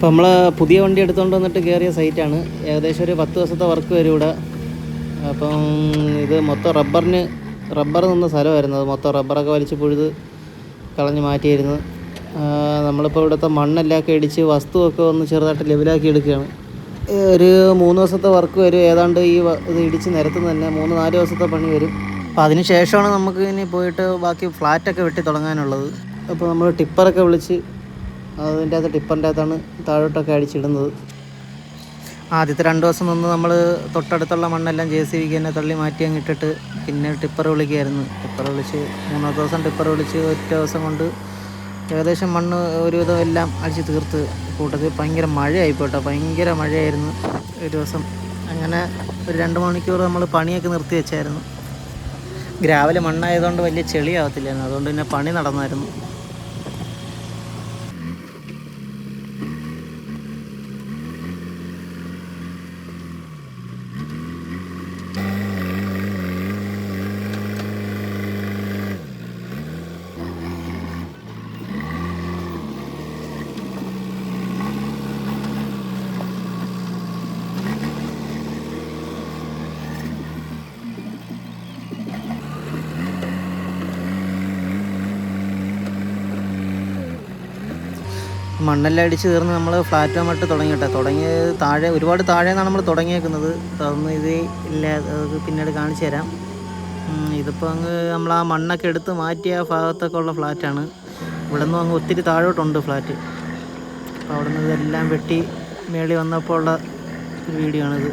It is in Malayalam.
അപ്പോൾ നമ്മൾ പുതിയ വണ്ടി എടുത്തുകൊണ്ട് വന്നിട്ട് കയറിയ സൈറ്റാണ്. ഏകദേശം ഒരു 10 ദിവസത്തെ വർക്ക് വരും ഇവിടെ. അപ്പം ഇത് മൊത്തം റബ്ബർ നിന്ന സ്ഥലമായിരുന്നു. അത് മൊത്തം റബ്ബറൊക്കെ വലിച്ച് പുഴുത് കളഞ്ഞ് മാറ്റിയിരുന്നു. നമ്മളിപ്പോൾ ഇവിടുത്തെ മണ്ണെല്ലാം ഇടിച്ച് വസ്തുവൊക്കെ ഒന്ന് ചെറുതായിട്ട് ലെവലാക്കി എടുക്കുകയാണ്. ഒരു 3 ദിവസത്തെ വർക്ക് വരും. ഏതാണ്ട് ഇത് ഇടിച്ച് നിരത്തുന്ന തന്നെ 3-4 ദിവസത്തെ പണി വരും. അപ്പോൾ അതിന് ശേഷമാണ് നമുക്ക് ഇനി പോയിട്ട് ബാക്കി ഫ്ലാറ്റൊക്കെ വെട്ടി തുടങ്ങാനുള്ളത്. അപ്പോൾ നമ്മൾ ടിപ്പറൊക്കെ വിളിച്ച് അതിൻ്റെ അകത്ത് ടിപ്പറിൻ്റെ അകത്താണ് താഴോട്ടൊക്കെ അടിച്ചിടുന്നത്. ആദ്യത്തെ 2 ദിവസം നിന്ന് നമ്മൾ തൊട്ടടുത്തുള്ള മണ്ണെല്ലാം JCB തന്നെ തള്ളി മാറ്റി അങ്ങിട്ടിട്ട് പിന്നെ ടിപ്പർ വിളിക്കുകയായിരുന്നു. ടിപ്പർ വിളിച്ച് 3-ാമത്തെ ദിവസം ടിപ്പർ വിളിച്ച് ഒറ്റ ദിവസം കൊണ്ട് ഏകദേശം മണ്ണ് ഒരുവിധം എല്ലാം അടിച്ച് തീർത്ത്. കൂട്ടത്തിൽ ഭയങ്കര മഴയായിപ്പോട്ടെ, ഭയങ്കര മഴയായിരുന്നു ഒരു ദിവസം. അങ്ങനെ ഒരു 2 മണിക്കൂർ നമ്മൾ പണിയൊക്കെ നിർത്തി വെച്ചായിരുന്നു. ഗ്രാവല് മണ്ണായതുകൊണ്ട് വലിയ ചെളിയാവത്തില്ലായിരുന്നു, അതുകൊണ്ട് പിന്നെ പണി നടന്നായിരുന്നു. മണ്ണെല്ലാം അടിച്ച് തീർന്ന് നമ്മൾ ഫ്ലാറ്റ് മട്ട് തുടങ്ങിയത് ഒരുപാട് താഴെന്നാണ് നമ്മൾ തുടങ്ങിയേക്കുന്നത്. അതൊന്നും ഇത് ഇല്ല, അത് പിന്നീട് കാണിച്ചു തരാം. ഇതിപ്പോൾ നമ്മൾ ആ മണ്ണൊക്കെ എടുത്ത് മാറ്റിയ ഭാഗത്തൊക്കെ ഉള്ള ഫ്ലാറ്റാണ്. ഇവിടെ നിന്നും ഒത്തിരി താഴോട്ടുണ്ട് ഫ്ലാറ്റ്. അപ്പോൾ അവിടെ നിന്ന് ഇതെല്ലാം വെട്ടി മേളി വന്നപ്പോൾ ഉള്ള വീഡിയോ ആണിത്.